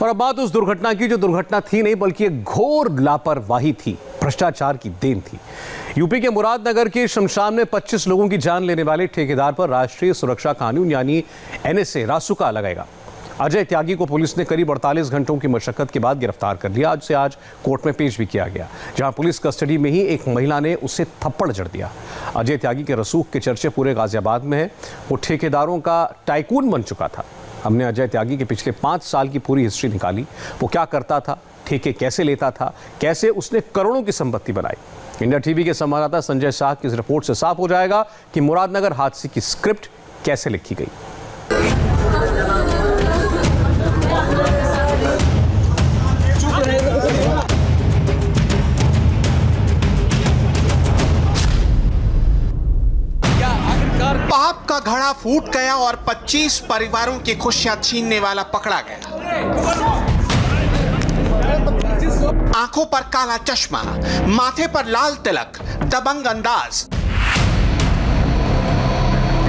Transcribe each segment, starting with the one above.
पर अब बात उस दुर्घटना की जो दुर्घटना थी नहीं बल्कि एक घोर लापरवाही थी, भ्रष्टाचार की देन थी। यूपी के मुरादनगर के शमशान में 25 लोगों की जान लेने वाले ठेकेदार पर राष्ट्रीय सुरक्षा कानून यानी एनएसए रासुका लगाएगा। अजय त्यागी को पुलिस ने करीब 48 घंटों की मशक्कत के बाद गिरफ्तार कर लिया। आज कोर्ट में पेश भी किया गया, जहां पुलिस कस्टडी में ही एक महिला ने उसे थप्पड़ जड़ दिया। अजय त्यागी के रसूख के चर्चे पूरे गाजियाबाद में है। वो ठेकेदारों का टाइकून बन चुका था। हमने अजय त्यागी के पिछले 5 साल की पूरी हिस्ट्री निकाली। वो क्या करता था, ठेके कैसे लेता था, कैसे उसने करोड़ों की संपत्ति बनाई। इंडिया टीवी के संवाददाता संजय शाह की इस रिपोर्ट से साफ हो जाएगा कि मुरादनगर हादसे की स्क्रिप्ट कैसे लिखी गई। पाप का घड़ा फूट गया और 25 परिवारों की खुशियां छीनने वाला पकड़ा गया। आंखों पर काला चश्मा, माथे पर लाल तिलक, दबंग अंदाज,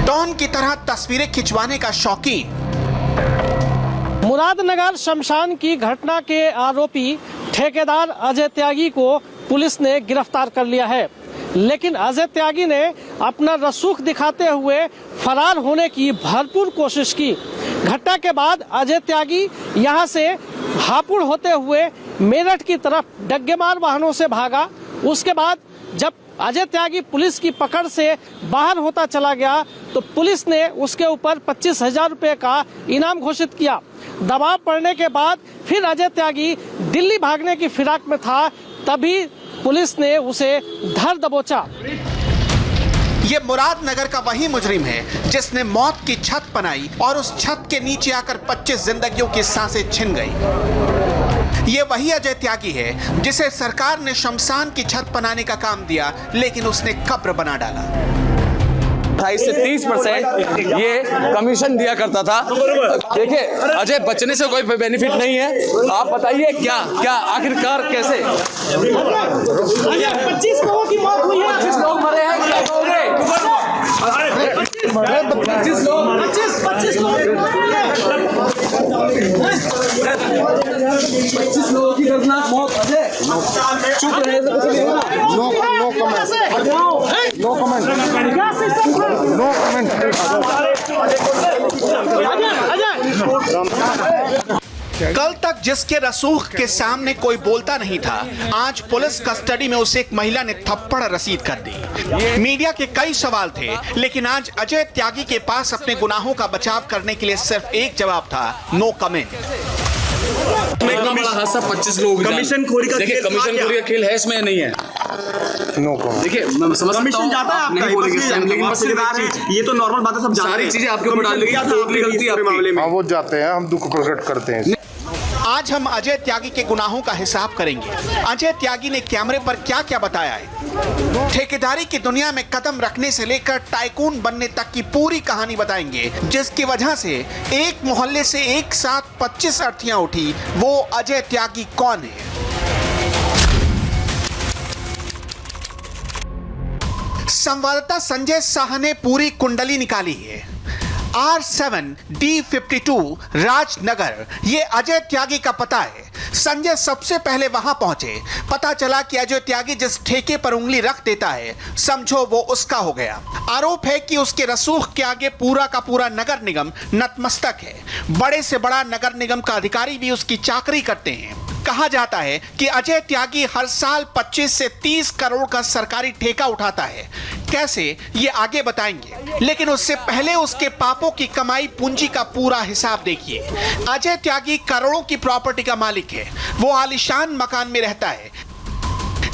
डॉन की तरह तस्वीरें खिंचवाने का शौकीन। मुरादनगर शमशान की घटना के आरोपी ठेकेदार अजय त्यागी को पुलिस ने गिरफ्तार कर लिया है, लेकिन अजय त्यागी ने अपना रसूख दिखाते हुए फरार होने की भरपूर कोशिश की। घटना के बाद अजय त्यागी यहां से हापुड़ होते हुए मेरठ की तरफ डग्गेमार वाहनों से भागा। उसके बाद जब अजय त्यागी पुलिस की पकड़ से बाहर होता चला गया तो पुलिस ने उसके ऊपर 25,000 रुपए का इनाम घोषित किया। दबाव पड़ने के बाद फिर अजय त्यागी दिल्ली भागने की फिराक में था, तभी पुलिस ने उसे धर दबोचा। ये मुरादनगर का वही मुजरिम है जिसने मौत की छत बनाई और उस छत के नीचे आकर 25 जिंदगियों की सांसें छिन गई। ये वही अजय त्यागी है जिसे सरकार ने शमशान की छत बनाने का काम दिया, लेकिन उसने कब्र बना डाला। 28 से 30% ये कमीशन दिया करता था। देखिए, अजय बचने से कोई बेनिफिट नहीं है। आप बताइए क्या आखिरकार कैसे 25 लोगों की मौत हुई है, 25 लोग मरे हैं, क्या कहोगे? 25 लोगों की दर्दनाक मौत। अजय चुप रहे, नो कमेंट। कल तक जिसके रसूख के सामने कोई बोलता नहीं था, आज पुलिस कस्टडी में उसे एक महिला ने थप्पड़ रसीद कर दी। मीडिया के कई सवाल थे, लेकिन आज अजय त्यागी के पास अपने गुनाहों का बचाव करने के लिए सिर्फ एक जवाब था, नो कमेंट। इतना बड़ा हादसा 25 लोग कमीशन खोरी का देखिए, कमीशन खोरी का खेल है इसमें नहीं है। देखिए, मैं समझ कमीशन जाता है आपका, नहीं बोलेंगे, लेकिन बस ये तो नॉर्मल बात है, सब जानते हैं। सारी चीजें आपके ऊपर डाल देगी, आपकी गलती आपकी। हाँ, वो जाते हैं, हम दुख प्रकट करते हैं। आज हम अजय त्यागी के गुनाहों का हिसाब करेंगे। अजय त्यागी ने कैमरे पर क्या क्या बताया है। ठेकेदारी की दुनिया में कदम रखने से लेकर टाइकून बनने तक की पूरी कहानी बताएंगे, जिसकी वजह से एक मोहल्ले से एक साथ 25 अर्थियां उठी। वो अजय त्यागी कौन है? संवाददाता संजय शाह ने पूरी कुंडली निकाली है। R7D52 राजनगर, ये अजय त्यागी का पता है। संजय सबसे पहले वहां पहुंचे। पता चला कि अजय त्यागी जिस ठेके पर उंगली रख देता है, समझो वो उसका हो गया। आरोप है कि उसके रसूख के आगे पूरा का पूरा नगर निगम नतमस्तक है। बड़े से बड़ा नगर निगम का अधिकारी भी उसकी चाकरी करते हैं। कहा जाता है कि अजय त्यागी हर साल 25 से 30 करोड़ का सरकारी ठेका उठाता है। कैसे, ये आगे बताएंगे, लेकिन उससे पहले उसके पापों की कमाई पूंजी का पूरा हिसाब देखिए। अजय त्यागी करोड़ों की प्रॉपर्टी का मालिक है। वो आलीशान मकान में रहता है।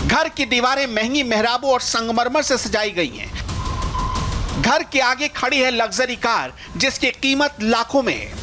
घर की दीवारें महंगी मेहराबों और संगमरमर से सजाई गई हैं। घर के आगे खड़ी है लग्जरी कार जिसकी कीमत लाखों में है।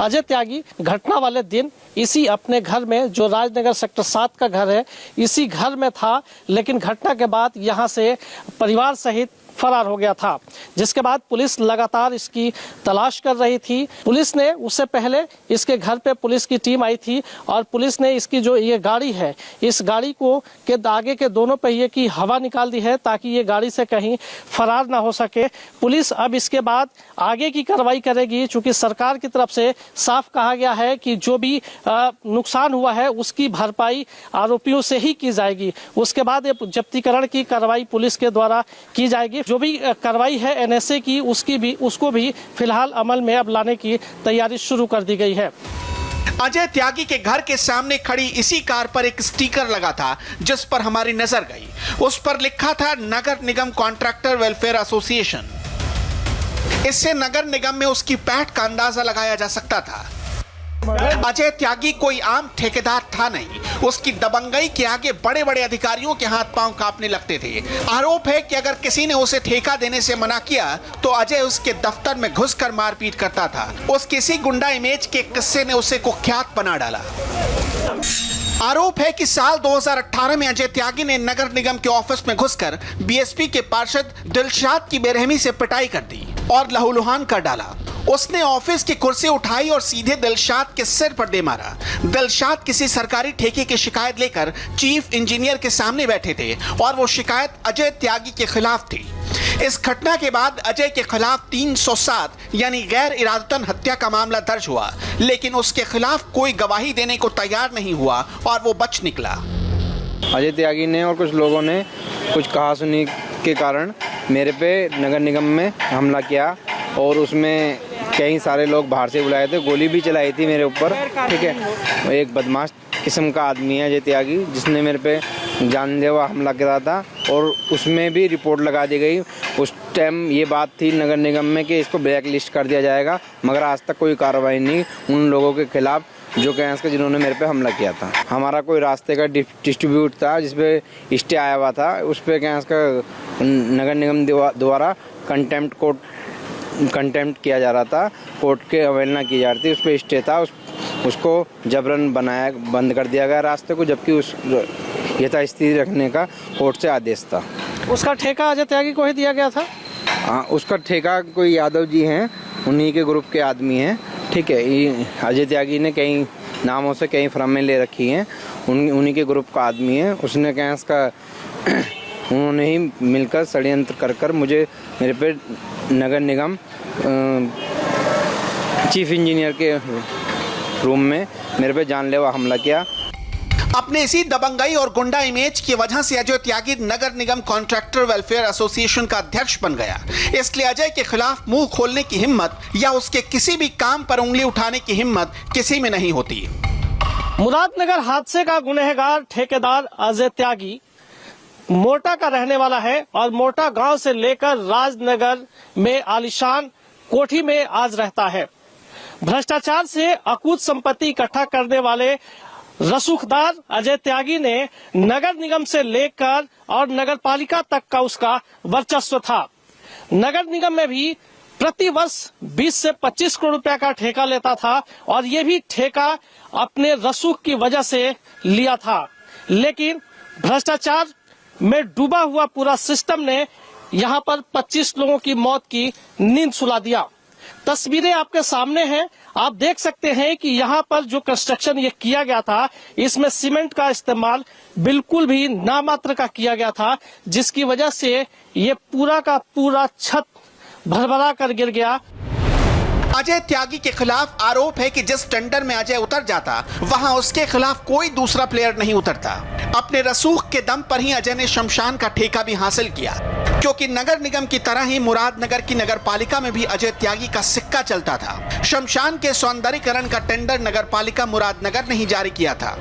अजय त्यागी घटना वाले दिन इसी अपने घर में, जो राजनगर सेक्टर 7 का घर है, इसी घर में था, लेकिन घटना के बाद यहां से परिवार सहित फरार हो गया था, जिसके बाद पुलिस लगातार इसकी तलाश कर रही थी। पुलिस ने उससे पहले इसके घर पे पुलिस की टीम आई थी और पुलिस ने इसकी जो ये गाड़ी है, इस गाड़ी को के आगे के दोनों पहिए की हवा निकाल दी है ताकि ये गाड़ी से कहीं फरार ना हो सके। पुलिस अब इसके बाद आगे की कार्रवाई करेगी, चूंकि सरकार की तरफ से साफ कहा गया है कि जो भी नुकसान हुआ है उसकी भरपाई आरोपियों से ही की जाएगी। उसके बाद ये जब्तीकरण की कार्रवाई पुलिस के द्वारा की जाएगी। जो भी कार्रवाई है एनएसए की उसको भी फिलहाल अमल में अब लाने की तैयारी शुरू कर दी गई है। अजय त्यागी के घर के सामने खड़ी इसी कार पर एक स्टिकर लगा था जिस पर हमारी नजर गई। उस पर लिखा था नगर निगम कॉन्ट्रैक्टर वेलफेयर एसोसिएशन। इससे नगर निगम में उसकी पैठ का अंदाजा लगाया जा सकता था। अजय त्यागी कोई आम ठेकेदार था नहीं। उसकी दबंगई के आगे बड़े बड़े अधिकारियों के हाथ पांव कांपने लगते थे। आरोप है कि अगर किसी ने उसे ठेका देने से मना किया तो अजय उसके दफ्तर में घुसकर मारपीट करता था। उस किसी गुंडा इमेज के किस्से ने उसे कुख्यात बना डाला। आरोप है कि साल 2018 में अजय त्यागी ने नगर निगम के ऑफिस में घुसकर बीएसपी के पार्षद दिलशाद की बेरहमी से पिटाई कर दी और लहूलुहान कर डाला। उसने ऑफिस की कुर्सी उठाई और सीधे दिलशाद के सिर पर दे मारा। दिलशाद किसी सरकारी ठेके की शिकायत लेकर चीफ इंजीनियर के सामने बैठे थे और वो शिकायत अजय त्यागी के खिलाफ थी। इस घटना के बाद अजय के खिलाफ 307 यानी गैर इरादतन हत्या का मामला दर्ज हुआ, लेकिन उसके खिलाफ कोई गवाही देने को तैयार नहीं हुआ और वो बच निकला। अजय त्यागी ने और कुछ लोगों ने कुछ कहा सुनी के कारण मेरे पे नगर निगम में हमला किया और उसमें कई सारे लोग बाहर से बुलाए थे, गोली भी चलाई थी मेरे ऊपर। ठीक है, एक बदमाश किस्म का आदमी है अजय त्यागी, जिसने मेरे पे जानलेवा हमला करा था और उसमें भी रिपोर्ट लगा दी गई। उस टाइम ये बात थी नगर निगम में कि इसको ब्लैक लिस्ट कर दिया जाएगा, मगर आज तक कोई कार्रवाई नहीं उन लोगों के खिलाफ जो कैंस का जिन्होंने मेरे पे हमला किया था। हमारा कोई रास्ते का डिस्ट्रीब्यूट था जिसपे स्टे आया हुआ था, उस पर कैंस का नगर निगम द्वारा कंटेम्प्ट किया जा रहा था, कोर्ट के अवहेलना की जा रही थी। उस पर स्टे था, उसको जबरन बंद कर दिया गया रास्ते को, जबकि उस यथास्थिति रखने का कोर्ट से आदेश था। उसका ठेका अजय त्यागी को ही दिया गया था। हाँ, उसका ठेका कोई यादव जी हैं, उन्हीं के ग्रुप के आदमी हैं। ठीक है, अजय त्यागी ने कई नामों से कई फर्में ले रखी हैं, उन्हीं के ग्रुप का आदमी है। उसने कैंस का उन्होंने ही मिलकर षड्यंत्र कर मुझे मेरे पे नगर निगम चीफ इंजीनियर के रूम में मेरे पे जानलेवा हमला किया। अपने इसी दबंगई और गुंडा इमेज की वजह से अजय त्यागी नगर निगम कॉन्ट्रैक्टर वेलफेयर एसोसिएशन का अध्यक्ष बन गया। इसलिए अजय के खिलाफ मुंह खोलने की हिम्मत या उसके किसी भी काम पर उंगली उठाने की हिम्मत किसी में नहीं होती। मुरादनगर हादसे का गुनहगार ठेकेदार अजय त्यागी मोटा का रहने वाला है और मोटा गांव से लेकर राजनगर में आलीशान कोठी में आज रहता है। भ्रष्टाचार से अकूत संपत्ति इकट्ठा करने वाले रसूखदार अजय त्यागी ने नगर निगम से लेकर और नगर पालिका तक का उसका वर्चस्व था। नगर निगम में भी प्रति वर्ष 20 से 25 करोड़ रुपए का ठेका लेता था और ये भी ठेका अपने रसूख की वजह से लिया था। लेकिन भ्रष्टाचार में डूबा हुआ पूरा सिस्टम ने यहाँ पर 25 लोगों की मौत की नींद सुला दिया। तस्वीरें आपके सामने हैं, आप देख सकते हैं कि यहाँ पर जो कंस्ट्रक्शन ये किया गया था, इसमें सीमेंट का इस्तेमाल बिल्कुल भी नामात्र का किया गया था, जिसकी वजह से ये पूरा का पूरा छत भरभरा कर गिर गया। अजय त्यागी के खिलाफ आरोप है कि जिस टेंडर में अजय उतर जाता वहां उसके खिलाफ कोई दूसरा प्लेयर नहीं उतरता। अपने रसूख के दम पर ही अजय ने शमशान का ठेका भी हासिल किया, क्योंकि नगर निगम की तरह ही मुरादनगर की नगर पालिका में भी अजय त्यागी का सिक्का चलता था। शमशान के सौंदर्यीकरण का टेंडर नगर पालिका मुरादनगर ने ही जारी किया था।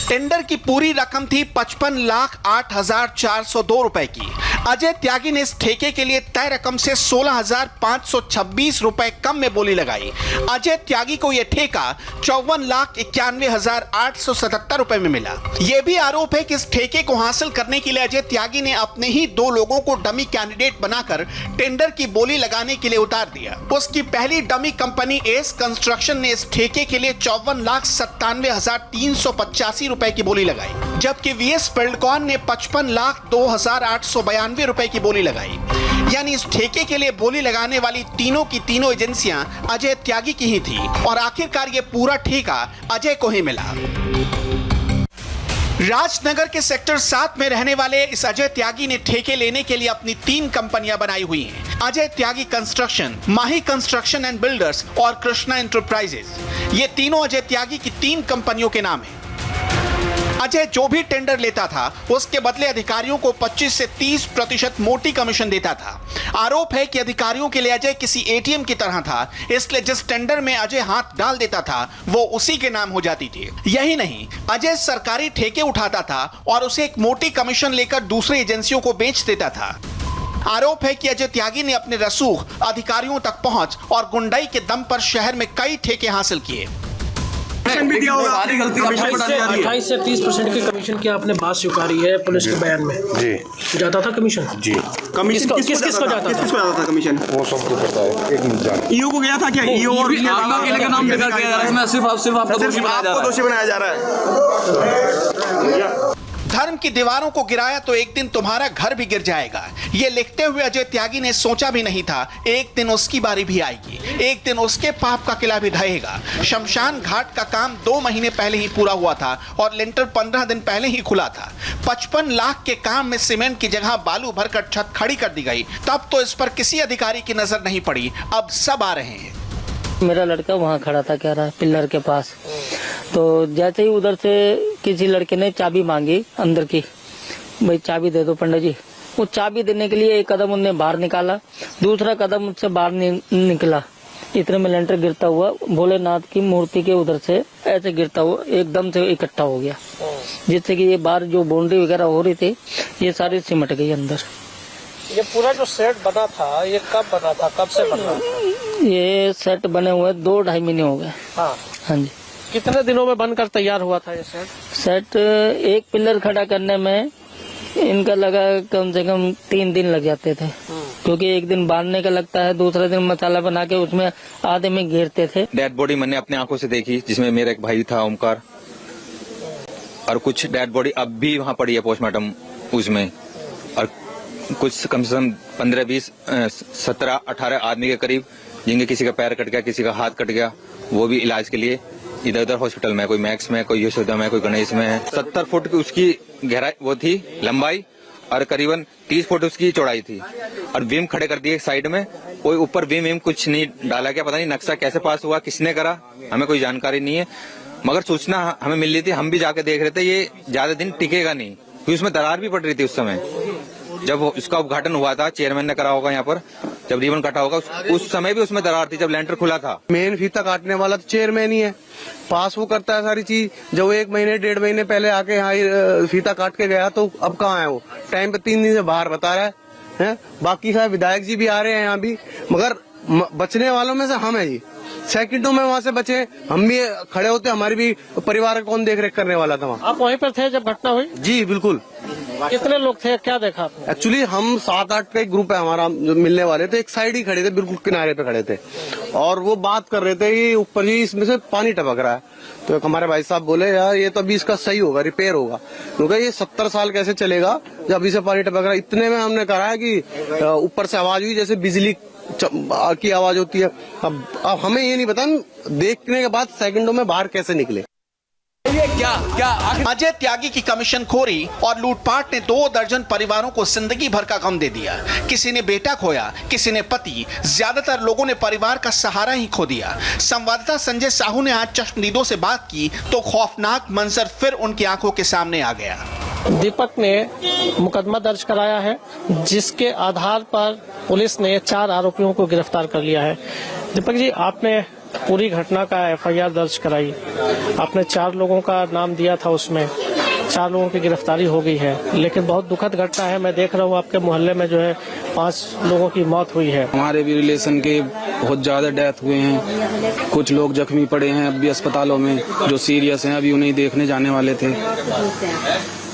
टेंडर की पूरी रकम थी 55,08,402 रुपए की। अजय त्यागी ने इस ठेके के लिए तय रकम से 16,526 रुपए कम में बोली लगाई। अजय त्यागी को यह ठेका 54,91,877 रुपए में मिला। यह भी आरोप है कि इस ठेके को हासिल करने के लिए अजय त्यागी ने अपने ही 2 लोगों को डमी कैंडिडेट बनाकर टेंडर की बोली लगाने के लिए उतार दिया। उसकी पहली डमी कंपनी एस कंस्ट्रक्शन ने इस ठेके के लिए 54,97,385 रुपए की बोली लगाई, जबकि वीएस बिल्डकॉन ने 55,02,892 रुपए की बोली लगाई। यानी इस ठेके के लिए बोली लगाने वाली तीनों की तीनों एजेंसियां अजय त्यागी की ही थी और आखिरकार ये पूरा ठेका अजय को ही मिला। राजनगर के सेक्टर 7 में रहने वाले इस अजय त्यागी ने ठेके लेने के लिए अपनी 3 कंपनियां बनाई हुई हैं। Ajay Tyagi construction, Mahi construction and builders और कृष्णा एंटरप्राइजेस। ये तीनों अजय त्यागी की 3 कंपनियों के नाम हैं। अजय जो भी टेंडर लेता था उसके बदले अधिकारियों को 25 से 30% मोटी कमीशन देता था। आरोप है कि अधिकारियों के लिए अजय किसी एटीएम की तरह था, इसलिए जिस टेंडर में अजय हाथ डाल देता था वो उसी के नाम हो जाती थी। यही नहीं, अजय सरकारी ठेके उठाता था और उसे एक मोटी कमीशन लेकर दूसरी एजेंसियों को बेच देता था। आरोप है कि अजय त्यागी ने अपने रसूख अधिकारियों तक पहुंच और गुंडाई के दम पर शहर में कई ठेके हासिल किए। भी दिया होगा। सारी गलती आपको बता दी जा रही है। 28 से 30% की कमीशन की आपने बात स्वीकारी है पुलिस के बयान में। जी जाता था कमीशन? जी कमीशन किसको जाता था? किसको जाता था कमीशन? वो सबको पता है। एक मिनट जान ईओ को गया था क्या? ईओ और आपका अकेले का नाम लेकर के जा रहा है। मैं सिर्फ आपको दोषी बनाया जा रहा है। दोषी बनाया जा रहा है। धर्म की दीवारों को गिराया तो एक दिन तुम्हारा घर भी गिर जाएगा। ये लिखते हुए अजय त्यागी ने सोचा भी नहीं था एक दिन उसकी बारी भी आएगी, एक दिन उसके पाप का किला भी ढहेगा। शमशान घाट का काम 2 महीने पहले ही पूरा हुआ था और लिंटर 15 दिन पहले ही खुला था। 55 लाख के काम में सीमेंट की जगह बालू भरकर छत खड़ी कर दी गई। तब तो इस पर किसी अधिकारी की नजर नहीं पड़ी, अब सब आ रहे हैं। मेरा लड़का वहाँ खड़ा था, कह रहा है पिलर के पास। तो जैसे ही उधर से किसी लड़के ने चाबी मांगी अंदर की, भाई चाबी दे दो पंडित जी। वो चाबी देने के लिए एक कदम उन्हें बाहर निकाला, दूसरा कदम उससे बाहर निकला। इतने में लेंटर गिरता हुआ भोलेनाथ की मूर्ति के उधर से ऐसे गिरता हुआ एकदम से इकट्ठा हो गया, जिससे कि ये बाहर जो बाउंड्री वगैरह हो रही थी ये सारी सिमट गई अंदर। ये पूरा जो सेट बना था ये कब बना था, कब से बना था? ये सेट बने हुए 2-2.5 महीने हो गए। हाँ हाँ जी। कितने दिनों में बनकर तैयार हुआ था ये सेट? सेट एक पिलर खड़ा करने में इनका लगा कम से कम 3 दिन लग जाते थे, क्योंकि एक दिन बांधने का लगता है, दूसरा दिन मसाला बना के उसमें आधे में घेरते थे। डेड बॉडी मैंने अपने आंखों से देखी, जिसमें मेरा एक भाई था ओमकार, और कुछ डेड बॉडी अब भी वहाँ पड़ी है पोस्टमार्टम उसमें, और कुछ कम से कम 15, 20, 17, 18 आदमी के करीब जिनके किसी का पैर कट गया, किसी का हाथ कट गया, वो भी इलाज के लिए इधर उधर हॉस्पिटल में, कोई मैक्स में, कोई यशोदा में, कोई गणेश में है। 70 फुट की उसकी गहराई वो थी लंबाई, और करीबन 30 फुट उसकी चौड़ाई थी। और बीम खड़े कर दिए साइड में, कोई ऊपर बीम कुछ नहीं डाला गया, पता नहीं नक्शा कैसे पास हुआ, किसने करा, हमें कोई जानकारी नहीं है। मगर सूचना हमें मिल रही थी, हम भी जाके देख रहे थे, ये ज्यादा दिन टिकेगा नहीं, क्योंकि उसमें दरार भी पड़ रही थी उस समय जब उसका उद्घाटन हुआ था। चेयरमैन ने करा होगा यहाँ पर, जब रिबन कटा होगा उस समय भी उसमें दरार थी जब लेंटर खुला था। मेन फीता काटने वाला तो चेयरमैन ही है, पास वो करता है सारी चीज। जब 1 महीने 1.5 महीने पहले आके यहाँ फीता काट के गया तो अब कहाँ है वो? टाइम पे 3 दिन से बाहर बता रहा है। बाकी सारे विधायक जी भी आ रहे हैं यहाँ भी, मगर बचने वालों में से हम है जी। सेकंडों में वहाँ से बचे, हम भी खड़े होते, हमारी भी परिवार का कौन देख रेख करने वाला था वहाँ। आप वहीं पर थे जब घटना हुई? जी बिल्कुल। कितने लोग थे, क्या देखा आपने? एक्चुअली हम 7-8 का एक ग्रुप है हमारा, जो मिलने वाले थे, एक साइड ही खड़े थे, बिल्कुल किनारे पे खड़े थे, और वो बात कर रहे थे कि ऊपर ही इसमें से पानी टपक रहा है। तो एक हमारे भाई साहब बोले यार ये तो अभी इसका सही होगा, रिपेयर होगा, क्योंकि ये 70 साल कैसे चलेगा जब अभी से पानी टपक रहा है। इतने में हमने कहा है कि ऊपर से आवाज हुई जैसे बिजली की आवाज होती है। अब हमें ये नहीं पता देखने के बाद सेकंडों में बाहर कैसे निकले। क्या अजय त्यागी की कमीशनखोरी और लूटपाट ने 2 दर्जन परिवारों को जिंदगी भर का गम दे दिया। किसी ने बेटा खोया, किसी ने पति, ज्यादातर लोगों ने परिवार का सहारा ही खो दिया। संवाददाता संजय साहू ने आज चश्मदीदों से बात की तो खौफनाक मंजर फिर उनकी आंखों के सामने आ गया। दीपक ने मुकदमा दर्ज कराया है, जिसके आधार पर पुलिस ने 4 आरोपियों को गिरफ्तार कर लिया है। दीपक जी, आपने पूरी घटना का FIR दर्ज कराई, आपने 4 लोगों का नाम दिया था, उसमें 4 लोगों की गिरफ्तारी हो गई है, लेकिन बहुत दुखद घटना है। मैं देख रहा हूँ आपके मोहल्ले में जो है 5 लोगों की मौत हुई है। हमारे भी रिलेशन के बहुत ज्यादा डेथ हुए हैं, कुछ लोग जख्मी पड़े हैं अभी अस्पतालों में, जो सीरियस हैं, अभी उन्हें देखने जाने वाले थे।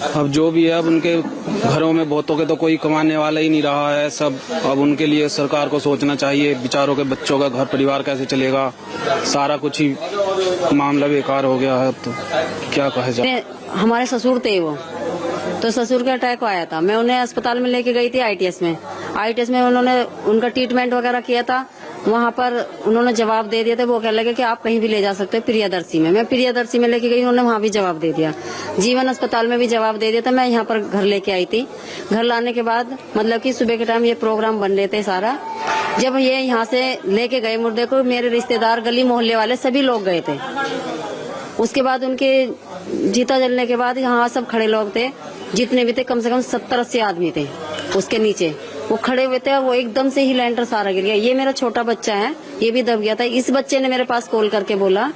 अब जो भी है, अब उनके घरों में बहुतों के तो कोई कमाने वाला ही नहीं रहा है सब। अब उनके लिए सरकार को सोचना चाहिए, बेचारों के बच्चों का घर परिवार कैसे चलेगा, सारा कुछ ही मामला बेकार हो गया है। अब तो क्या कहा जाए। हमारे ससुर थे वो, तो ससुर का अटैक आया था। मैं उन्हें अस्पताल में लेके गई थी ITS में। ITS में उन्होंने उनका ट्रीटमेंट वगैरह किया था। वहाँ पर उन्होंने जवाब दे दिया था। वो कहने लगे कि आप कहीं भी ले जा सकते हो प्रियदर्शी में। मैं प्रियदर्शी में लेके गई, उन्होंने वहाँ भी जवाब दे दिया। जीवन अस्पताल में भी जवाब दे दिया था। मैं यहाँ पर घर लेके आई थी। घर लाने के बाद मतलब कि सुबह के टाइम ये प्रोग्राम बन रहे थे सारा। जब ये यहाँ से लेके गए मुर्दे को, मेरे रिश्तेदार, गली मोहल्ले वाले सभी लोग गए थे। उसके बाद उनके जीता जलने के बाद यहाँ सब खड़े लोग थे, जितने भी थे कम से कम 70-80 आदमी थे उसके नीचे। वो खड़े हुए थे, वो एकदम से ही लेंटर सारा गिर गया। ये मेरा छोटा बच्चा है, ये भी दब गया था। इस बच्चे ने मेरे पास कॉल करके बोला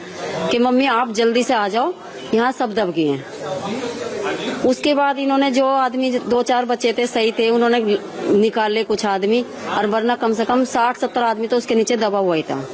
कि मम्मी आप जल्दी से आ जाओ, यहाँ सब दब गए हैं। उसके बाद इन्होंने जो आदमी 2-4 बच्चे थे सही थे, उन्होंने निकाले कुछ आदमी, और वरना कम से कम 60-70 आदमी तो उसके नीचे दबा हुआ ही था।